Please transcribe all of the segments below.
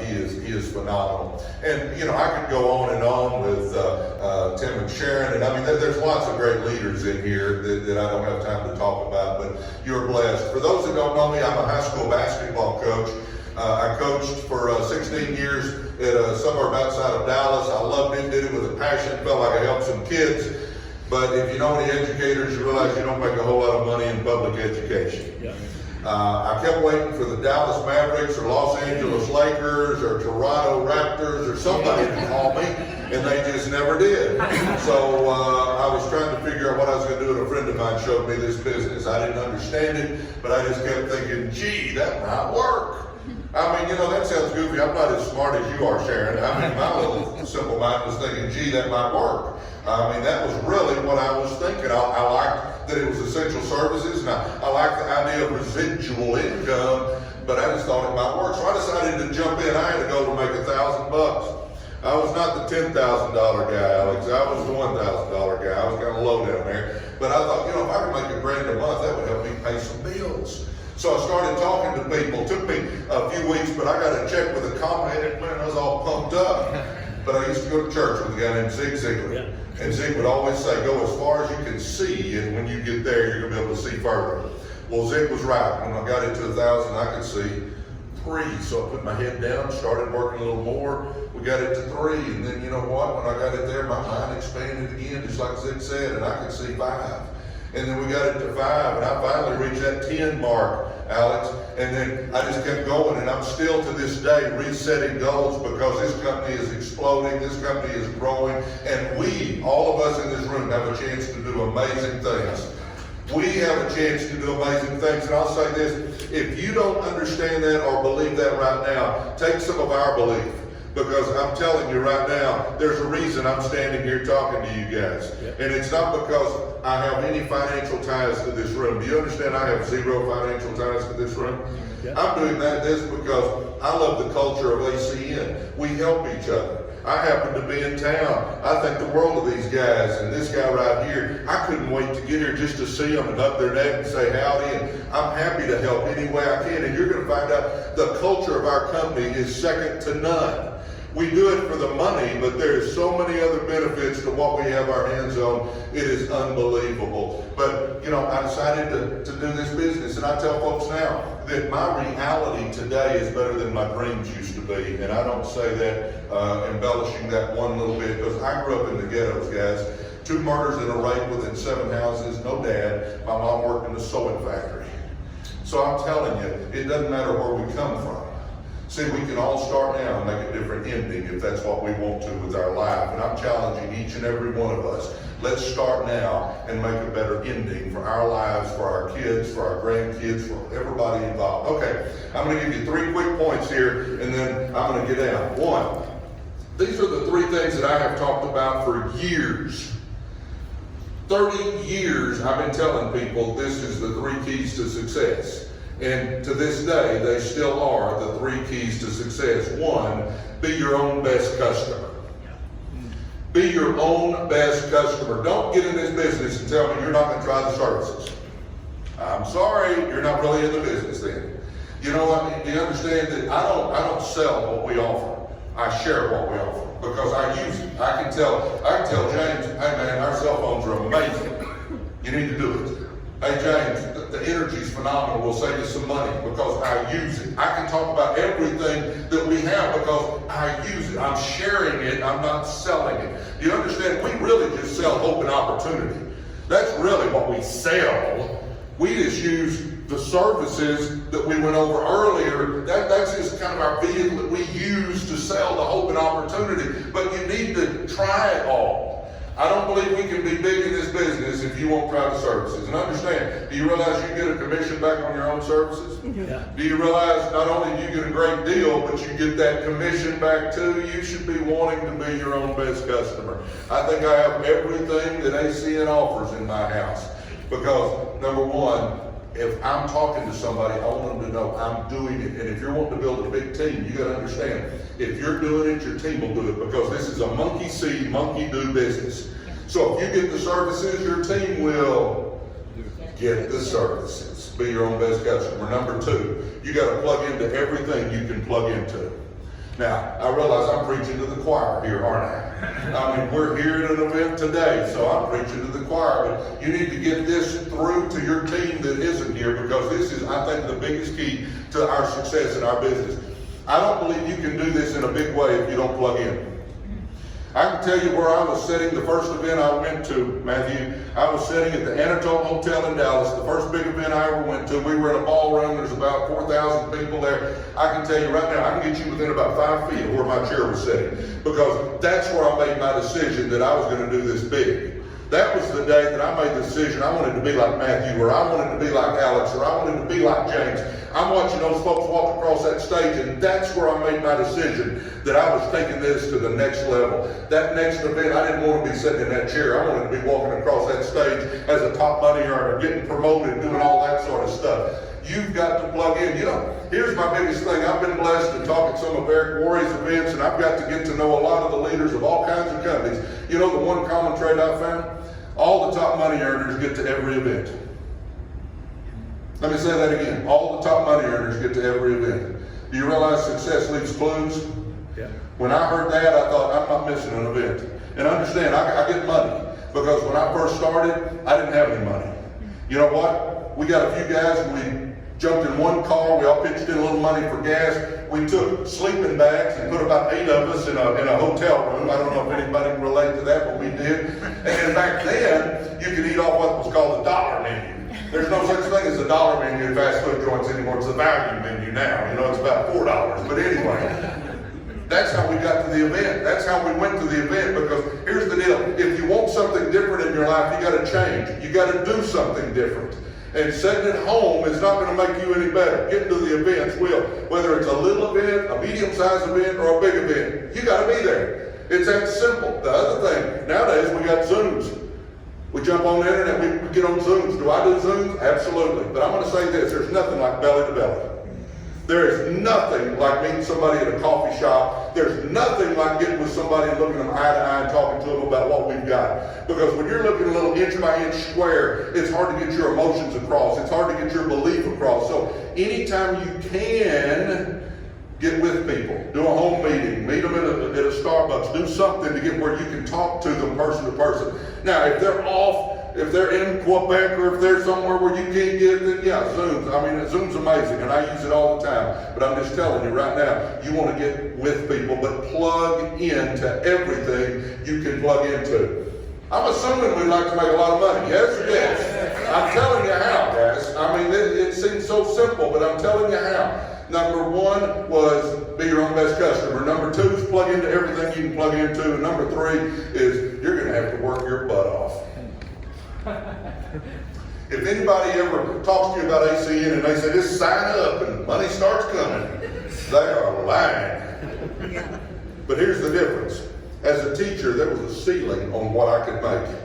he is phenomenal. And you know, I could go on and on with Tim and Sharon, and I mean, there's lots of great leaders in here that I don't have time to talk about, but you're blessed. For those that don't know me, I'm a high school basketball coach. I coached for 16 years at a suburb outside of Dallas. I loved it, did it with a passion, felt like I helped some kids. But if you know any educators, you realize you don't make a whole lot of money in public education. Yeah. I kept waiting for the Dallas Mavericks or Los Angeles Lakers or Toronto Raptors or somebody to call me, and they just never did. So I was trying to figure out what I was going to do, and a friend of mine showed me this business. I didn't understand it, but I just kept thinking, gee, that might work. I mean, you know, that sounds goofy. I'm not as smart as you are, Sharon. I mean, my little simple mind was thinking, gee, that might work. I mean, that was really what I was thinking. I liked that it was essential services, and I liked the idea of residual income, but I just thought it might work. So I decided to jump in. I had to go to make $1,000. I was not the $10,000 guy, Alex. I was the $1,000 guy. I was kind of low down there. But I thought, you know, if I could make $1,000 a month, that would help me pay some bills. So I started talking to people. It took me a few weeks, but I got a check with a comma in it, man, I was all pumped up. But I used to go to church with a guy named Zig Ziglar. Yeah. And Zig would always say, go as far as you can see, and when you get there, you're going to be able to see further. Well, Zig was right. When I got it to 1,000, I could see 3. So I put my head down, started working a little more. We got it to 3, and then you know what? When I got it there, my mind expanded again, just like Zig said, and I could see 5. And then we got it to 5, and I finally reached that 10 mark, Alex. And then I just kept going, and I'm still to this day resetting goals because this company is exploding, this company is growing, and we, all of us in this room, have a chance to do amazing things. We have a chance to do amazing things, and I'll say this, if you don't understand that or believe that right now, take some of our belief. Because I'm telling you right now, there's a reason I'm standing here talking to you guys. Yep. And it's not because I have any financial ties to this room. Do you understand I have 0 financial ties to this room? Yep. I'm doing this because I love the culture of ACN. We help each other. I happen to be in town. I think the world of these guys, and this guy right here, I couldn't wait to get here just to see them and up their neck and say howdy, and I'm happy to help any way I can. And you're going to find out the culture of our company is second to none. We do it for the money, but there's so many other benefits to what we have our hands on. It is unbelievable. But, you know, I decided to do this business, and I tell folks now that my reality today is better than my dreams used to be. And I don't say that embellishing that one little bit, because I grew up in the ghettos, guys. 2 murders and a rape within 7 houses, no dad. My mom worked in a sewing factory. So I'm telling you, it doesn't matter where we come from. See, we can all start now and make a different ending if that's what we want to with our life. And I'm challenging each and every one of us. Let's start now and make a better ending for our lives, for our kids, for our grandkids, for everybody involved. Okay, I'm going to give you 3 quick points here, and then I'm going to get out. 1, these are the 3 things that I have talked about for years. 30 years I've been telling people this is the 3 keys to success. And to this day, they still are the 3 keys to success. 1, be your own best customer. Be your own best customer. Don't get in this business and tell me you're not going to try the services. I'm sorry, you're not really in the business then. You know what? Do you understand that I don't sell what we offer. I share what we offer because I use it. I can tell James, hey man, our cell phones are amazing. You need to do it. Hey James, the energy's phenomenal. We'll save you some money because I use it. I can talk about everything that we have because I use it. I'm sharing it. I'm not selling it. You understand? We really just sell hope and opportunity. That's really what we sell. We just use the services that we went over earlier. That's just kind of our vehicle that we use to sell the hope and opportunity. But you need to try it all. I don't believe we can be big in this business if you won't try the services. And understand, do you realize you get a commission back on your own services? Yeah. Do you realize not only do you get a great deal, but you get that commission back too? You should be wanting to be your own best customer. I think I have everything that ACN offers in my house. Because, number 1, if I'm talking to somebody, I want them to know I'm doing it. And if you're wanting to build a big team, you got to understand, if you're doing it, your team will do it because this is a monkey see, monkey do business. So if you get the services, your team will get the services. be your own best customer. Number two, you got to plug into everything you can plug into. Now, I realize I'm preaching to the choir here, aren't I? I mean, we're here at an event today, so I'm preaching to the choir, but you need to get this through to your team that isn't here, because this is, I think, the biggest key to our success in our business. I don't believe you can do this in a big way if you don't plug in. I can tell you where I was sitting the first event I went to, Matthew. I was sitting at the Anatole Hotel in Dallas, the first big event I ever went to. We were in a ballroom. There's about 4,000 people there. I can tell you right now, I can get you within about 5 feet of where my chair was sitting, because that's where I made my decision that I was going to do this big. That was the day that I made the decision I wanted to be like Matthew, or I wanted to be like Alex, or I wanted to be like James. I'm watching those folks walk across that stage, and that's where I made my decision that I was taking this to the next level. That next event, I didn't want to be sitting in that chair. I wanted to be walking across that stage as a top money earner, getting promoted, doing all that sort of stuff. You've got to plug in. You know, here's my biggest thing. I've been blessed to talk at some of Eric Worre's events, and I've got to get to know a lot of the leaders of all kinds of companies. You know the one common trait I've found? All the top money earners get to every event. Let me say that again. All the top money earners get to every event. Do you realize success leaves clues? Yeah. When I heard that, I thought, I'm not missing an event. And understand, I get money, because when I first started, I didn't have any money. You know what? We got a few guys, we jumped in one car, we all pitched in a little money for gas. We took sleeping bags and put about 8 of us in a hotel room. I don't know if anybody can relate to that, but we did. And back then, you could eat off what was called the dollar menu. There's no such thing as a dollar menu in fast food joints anymore. It's a value menu now. You know, it's about $4. But anyway, that's how we got to the event. That's how we went to the event, because here's the deal. If you want something different in your life, you got to change. You got to do something different. And sitting at home is not going to make you any better. Getting to the events will. Whether it's a little event, a medium-sized event, or a big event, you got to be there. It's that simple. The other thing, nowadays we got Zooms. We jump on the internet, we get on Zooms. Do I do Zooms? Absolutely. But I'm going to say this, there's nothing like belly to belly. There is nothing like meeting somebody at a coffee shop. There's nothing like getting with somebody and looking them eye to eye and talking to them about what we've got. Because when you're looking a little inch by inch square, it's hard to get your emotions across. It's hard to get your belief across. So anytime you can, get with people. Do a home meeting. Meet them at a Starbucks. Do something to get where you can talk to them person to person. Now, if they're off, if they're in Quebec, or if they're somewhere where you can't get, then yeah, Zooms. I mean, Zoom's amazing, and I use it all the time. But I'm just telling you right now, you want to get with people, but plug into everything you can plug into. I'm assuming we'd like to make a lot of money. Yes or yes? I'm telling you how, guys. I mean, it seems so simple, but I'm telling you how. Number one was be your own best customer. Number two is plug into everything you can plug into. And number three is you're going to have to work your butt off. If anybody ever talks to you about ACN and they say, just sign up and money starts coming, they are lying. But here's the difference. As a teacher, there was a ceiling on what I could make.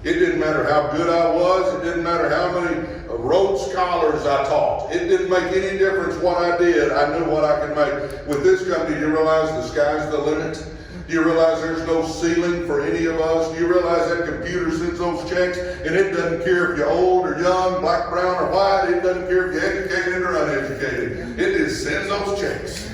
It didn't matter how good I was. It didn't matter how many Rhodes Scholars I taught. It didn't make any difference what I did. I knew what I could make. With this company, do you realize the sky's the limit? Do you realize there's no ceiling for any of us? Do you realize that computer sends those checks, and it doesn't care if you're old or young, black, brown, or white. It doesn't care if you're educated or uneducated. It just sends those checks.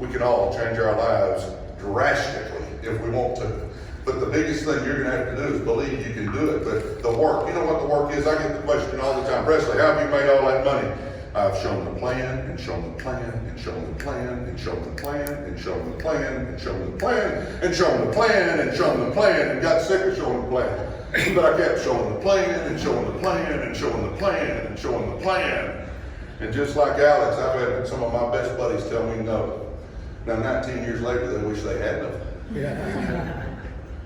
We can all change our lives drastically if we want to. But the biggest thing you're going to have to do is believe you can do it. But the work, you know what the work is? I get the question all the time, Presley, how have you made all that money? I've shown the plan, and shown the plan, and shown the plan, and shown the plan, and shown the plan, and shown the plan, and shown the plan, and shown the plan, and got sick of showing the plan. But I kept showing the plan, and showing the plan, and showing the plan, and showing the plan. And just like Alex, I've had some of my best buddies tell me no. Now, 19 years later, they wish they had no. Yeah.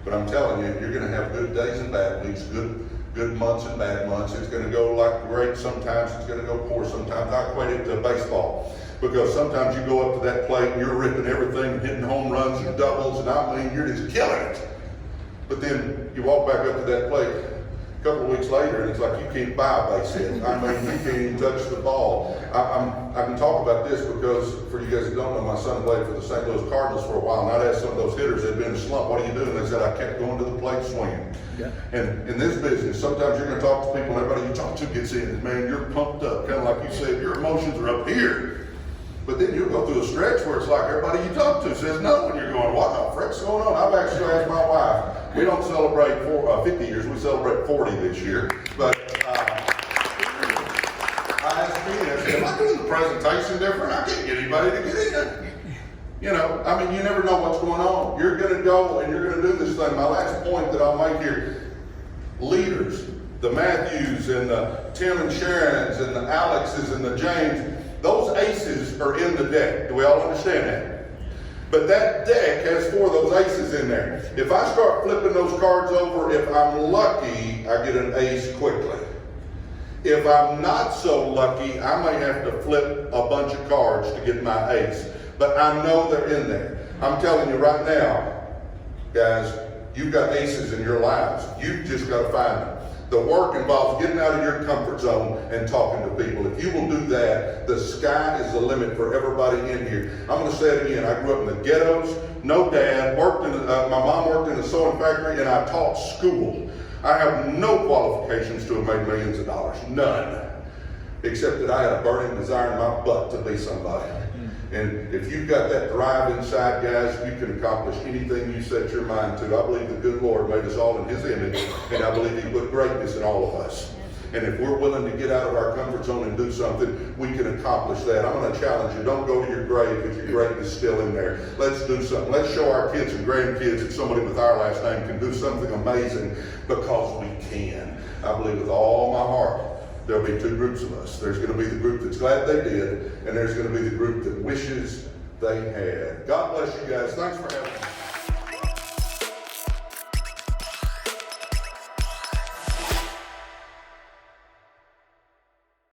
But I'm telling you, you're going to have good days and bad weeks, good months and bad months. It's going to go like great sometimes. It's going to go poor sometimes. I equate it to baseball, because sometimes you go up to that plate and you're ripping everything, hitting home runs and doubles, and I mean, you're just killing it. But then you walk back up to that plate A couple of weeks later, and it's like you can't buy a base hit. I mean, you can't even touch the ball. I can talk about this because, for you guys that don't know, my son played for the St. Louis Cardinals for a while, and I'd ask some of those hitters that had been in a slump, what do you do? And they said, I kept going to the plate swinging. Yeah. And in this business, sometimes you're going to talk to people, and everybody you talk to gets in, and man, you're pumped up, kind of like you said, your emotions are up here. But then you'll go through a stretch where it's like everybody you talk to says no, and you're going, what the frick's going on? I've actually asked my wife, we don't celebrate 50 years, we celebrate 40 this year. But I asked me, I said, am I doing the presentation different? I can't get anybody to get in. You know, I mean, you never know what's going on. You're going to go and you're going to do this thing. My last point that I'll make here, leaders, the Matthews and the Tim and Sharons and the Alexes and the James, those aces are in the deck. Do we all understand that? But that deck has 4 of those aces in there. If I start flipping those cards over, if I'm lucky, I get an ace quickly. If I'm not so lucky, I may have to flip a bunch of cards to get my ace. But I know they're in there. I'm telling you right now, guys, you've got aces in your lives. You've just got to find them. The work involves getting out of your comfort zone and talking to people. If you will do that, the sky is the limit for everybody in here. I'm going to say it again. I grew up in the ghettos, no dad, my mom worked in a sewing factory, and I taught school. I have no qualifications to have made millions of dollars. None. Except that I had a burning desire in my butt to be somebody. And if you've got that drive inside, guys, you can accomplish anything you set your mind to. I believe the good Lord made us all in His image, and I believe He put greatness in all of us. And if we're willing to get out of our comfort zone and do something, we can accomplish that. I'm going to challenge you. Don't go to your grave if your greatness is still in there. Let's do something. Let's show our kids and grandkids that somebody with our last name can do something amazing, because we can. I believe with all my heart. There'll be 2 groups of us. There's going to be the group that's glad they did, and there's going to be the group that wishes they had. God bless you guys. Thanks for having me.